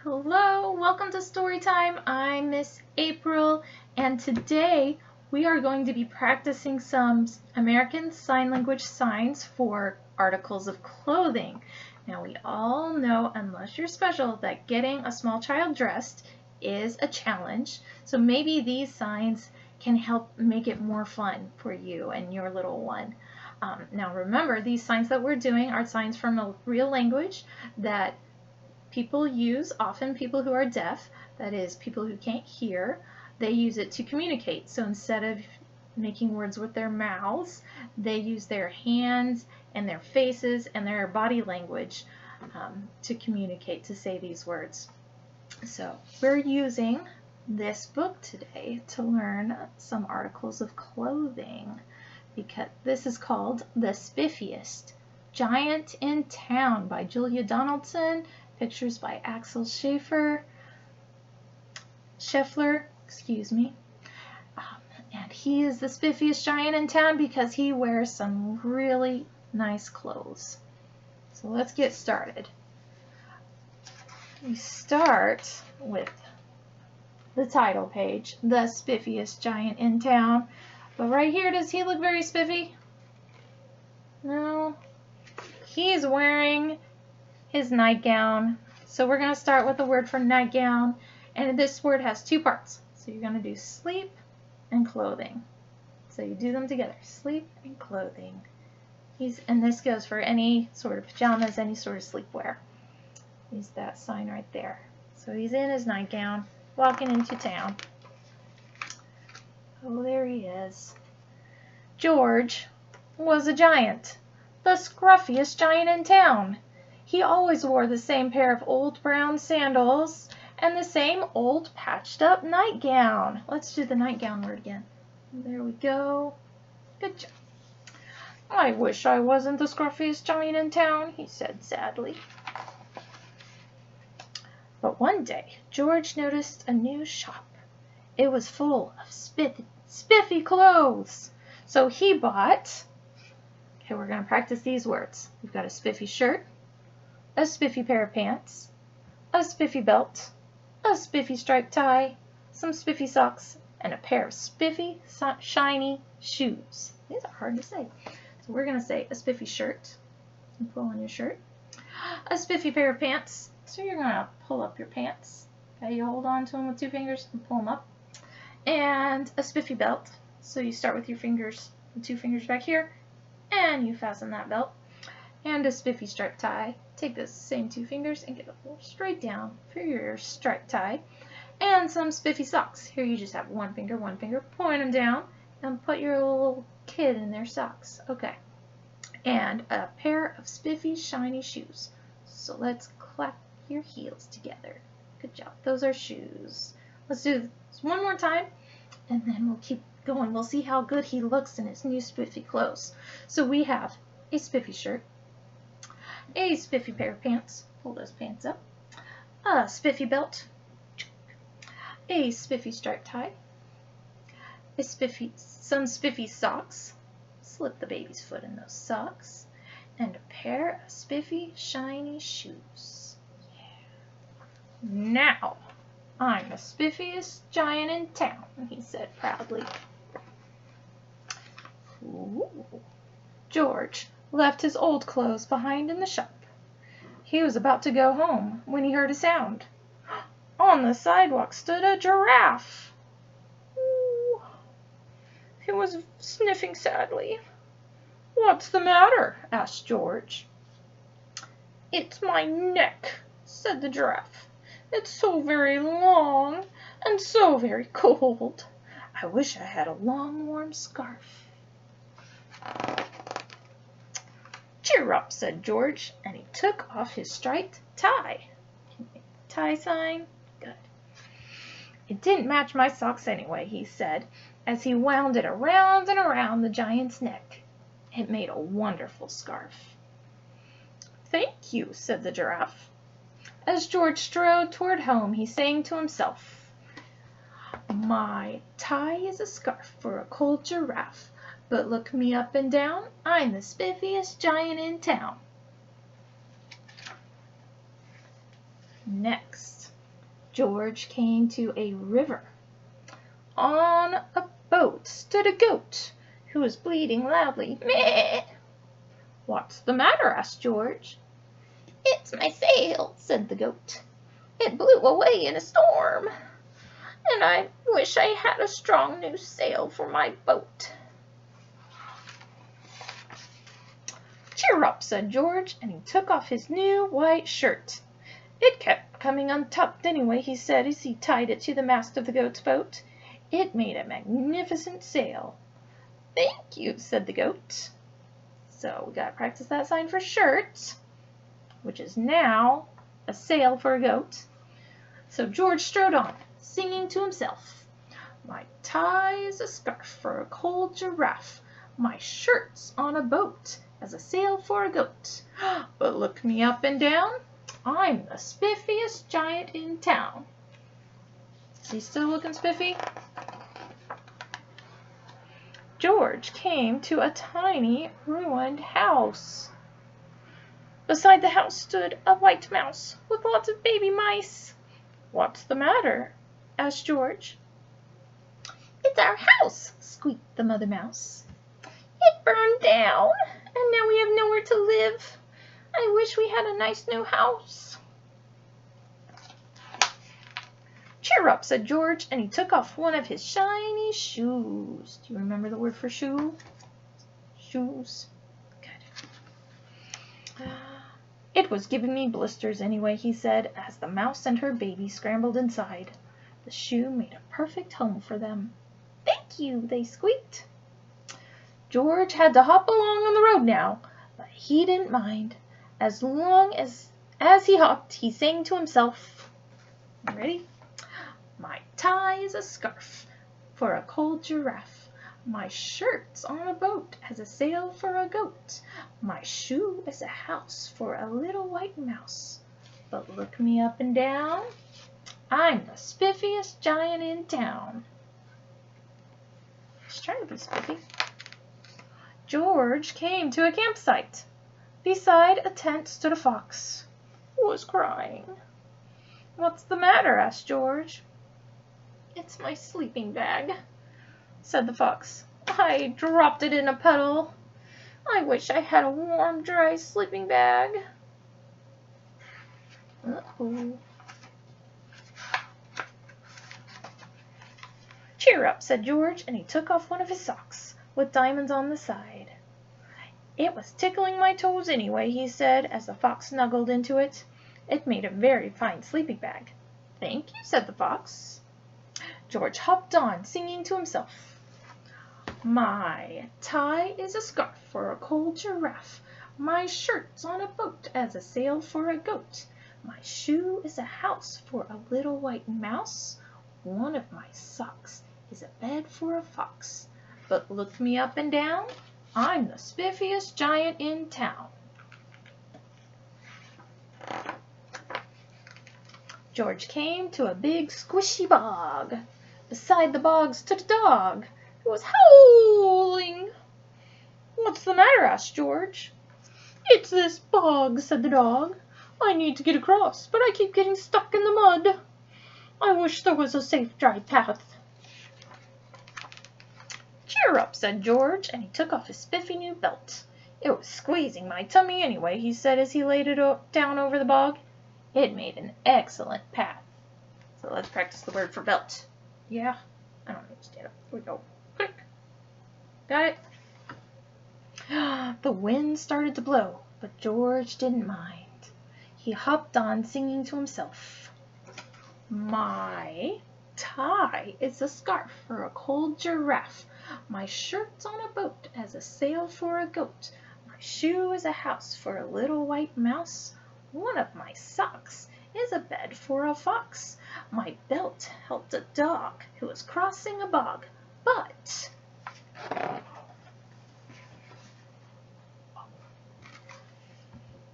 Hello, welcome to Story Time. I'm Miss April, and today we are going to be practicing some American Sign Language signs for articles of clothing. Now, we all know, unless you're special, that getting a small child dressed is a challenge. So maybe these signs can help make it more fun for you and your little one. Now, remember, these signs that we're doing are signs from a real language that people use, often people who are deaf, that is, people who can't hear, they use it to communicate. So instead of making words with their mouths, they use their hands and their faces and their body language to communicate, to say these words. So we're using this book today to learn some articles of clothing, because this is called The Spiffiest Giant in Town by Julia Donaldson. Pictures by Axel Scheffler, and he is the spiffiest giant in town because he wears some really nice clothes. So let's get started. We start with the title page, The Spiffiest Giant in Town. But right here, does he look very spiffy? No. He's wearing his nightgown. So we're going to start with the word for nightgown, and this word has two parts. So you're going to do sleep and clothing. So you do them together, sleep and clothing. And this goes for any sort of pajamas, any sort of sleepwear. He's that sign right there. So he's in his nightgown, walking into town. Oh, there he is. George was a giant, the scruffiest giant in town. He always wore the same pair of old brown sandals and the same old patched up nightgown. Let's do the nightgown word again. There we go. Good job. I wish I wasn't the scruffiest giant in town, he said sadly. But one day, George noticed a new shop. It was full of spiffy clothes. So he bought, okay, we're going to practice these words. We've got a spiffy shirt, a spiffy pair of pants, a spiffy belt, a spiffy striped tie, some spiffy socks, and a pair of spiffy, shiny shoes. These are hard to say. So we're going to say a spiffy shirt. You pull on your shirt. A spiffy pair of pants. So you're going to pull up your pants. Okay, you hold on to them with two fingers and pull them up. And a spiffy belt. So you start with your fingers, two fingers back here, and you fasten that belt. And a spiffy striped tie. Take those same two fingers and get a little straight down for your striped tie. And some spiffy socks. Here you just have one finger, point them down, and put your little kid in their socks. Okay. And a pair of spiffy, shiny shoes. So let's clap your heels together. Good job. Those are shoes. Let's do this one more time, and then we'll keep going. We'll see how good he looks in his new spiffy clothes. So we have a spiffy shirt, a spiffy pair of pants, pull those pants up, a spiffy belt, a spiffy striped tie, some spiffy socks, slip the baby's foot in those socks, and a pair of spiffy shiny shoes. Yeah. Now, I'm the spiffiest giant in town, he said proudly. Ooh. George left his old clothes behind in the shop. He was about to go home when he heard a sound. On the sidewalk stood a giraffe. Ooh. He was sniffing sadly. What's the matter? Asked George. It's my neck, said the giraffe. It's so very long and so very cold. I wish I had a long warm scarf. Cheer up, said George, and he took off his striped tie. Tie sign? Good. It didn't match my socks anyway, he said, as he wound it around and around the giant's neck. It made a wonderful scarf. Thank you, said the giraffe. As George strode toward home, he sang to himself, my tie is a scarf for a cold giraffe. But look me up and down, I'm the spiffiest giant in town. Next, George came to a river. On a boat stood a goat who was bleating loudly. Meh! What's the matter? asked George. It's my sail, said the goat. It blew away in a storm, and I wish I had a strong new sail for my boat. Cheer up, said George, and he took off his new white shirt. It kept coming untucked anyway, he said as he tied it to the mast of the goat's boat. It made a magnificent sail. Thank you, said the goat. So we gotta practice that sign for shirt, which is now a sail for a goat. So George strode on, singing to himself. My tie is a scarf for a cold giraffe. My shirt's on a boat as a sail for a goat. But look me up and down, I'm the spiffiest giant in town. Is he still looking spiffy? George came to a tiny, ruined house. Beside the house stood a white mouse with lots of baby mice. What's the matter? asked George. It's our house, squeaked the mother mouse. It burned down, and now we have nowhere to live. I wish we had a nice new house. Cheer up, said George, and he took off one of his shiny shoes. Do you remember the word for shoe? Shoes. Good. It was giving me blisters anyway, he said, as the mouse and her baby scrambled inside. The shoe made a perfect home for them. Thank you, they squeaked. George had to hop along on the road now, but he didn't mind. As long as he hopped, he sang to himself. Ready? My tie is a scarf for a cold giraffe. My shirt's on a boat as a sail for a goat. My shoe is a house for a little white mouse. But look me up and down, I'm the spiffiest giant in town. He's trying to be spiffy. George came to a campsite. Beside a tent stood a fox who was crying. What's the matter? asked George. It's my sleeping bag, said the fox. I dropped it in a puddle. I wish I had a warm, dry sleeping bag. Uh-oh. Cheer up, said George, and he took off one of his socks with diamonds on the side. It was tickling my toes anyway, he said, as the fox snuggled into it. It made a very fine sleeping bag. Thank you, said the fox. George hopped on, singing to himself. My tie is a scarf for a cold giraffe. My shirt's on a boat as a sail for a goat. My shoe is a house for a little white mouse. One of my socks is a bed for a fox. But look me up and down, I'm the spiffiest giant in town. George came to a big squishy bog. Beside the bog stood a dog who was howling. What's the matter? asked George. It's this bog, said the dog. I need to get across, but I keep getting stuck in the mud. I wish there was a safe, dry path. Cheer up, said George, and he took off his spiffy new belt. It was squeezing my tummy anyway, he said as he laid it down over the bog. It made an excellent path. So let's practice the word for belt. Yeah, I don't need to stand up. Here we go. Click. Got it? The wind started to blow, but George didn't mind. He hopped on, singing to himself. My tie is a scarf for a cold giraffe. My shirt's on a boat as a sail for a goat. My shoe is a house for a little white mouse. One of my socks is a bed for a fox. My belt helped a dog who was crossing a bog, but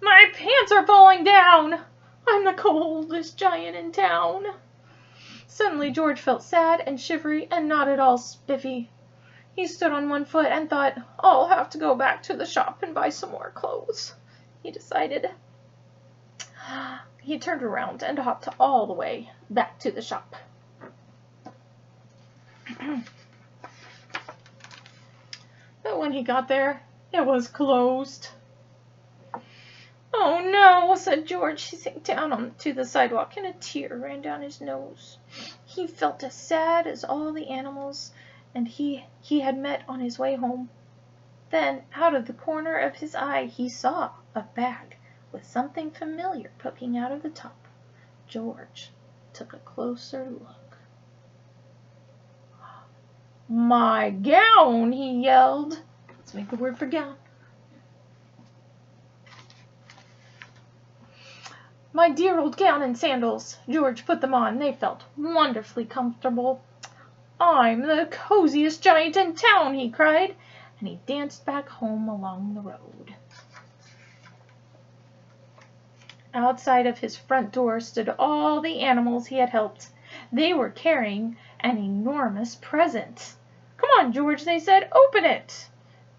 my pants are falling down. I'm the coldest giant in town. Suddenly George felt sad and shivery and not at all spiffy. He stood on one foot and thought, I'll have to go back to the shop and buy some more clothes, he decided. he turned around and hopped all the way back to the shop. But when he got there, it was closed. "Oh no," said George. He sank down onto the sidewalk and a tear ran down his nose. He felt as sad as all the animals and he had met on his way home. Then, out of the corner of his eye, he saw a bag with something familiar poking out of the top. George took a closer look. "My gown!" he yelled. Let's make the word for gown. "My dear old gown and sandals." George put them on. They felt wonderfully comfortable. "I'm the coziest giant in town," he cried, and he danced back home along the road. Outside of his front door stood all the animals he had helped. They were carrying an enormous present. "Come on, George," they said. "Open it."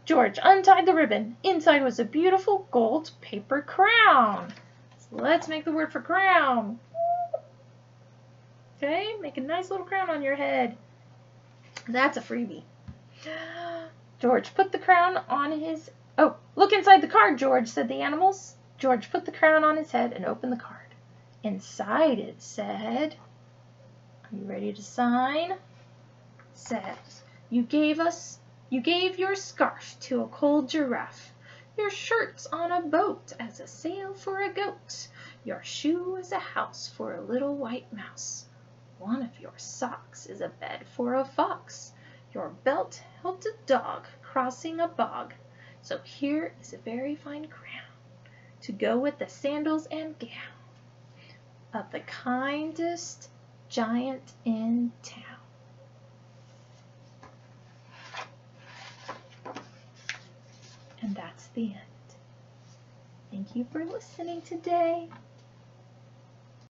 George untied the ribbon. Inside was a beautiful gold paper crown. So let's make the word for crown. Okay, make a nice little crown on your head. That's a freebie. George put the crown on his... "Oh, look inside the card, George," said the animals. George put the crown on his head and opened the card. Inside it said, are you ready to sign? It says, you gave your scarf to a cold giraffe. Your shirt's on a boat as a sail for a goat. Your shoe is a house for a little white mouse. One of your socks is a bed for a fox. Your belt helped a dog crossing a bog. So here is a very fine crown to go with the sandals and gown of the kindest giant in town." And that's the end. Thank you for listening today.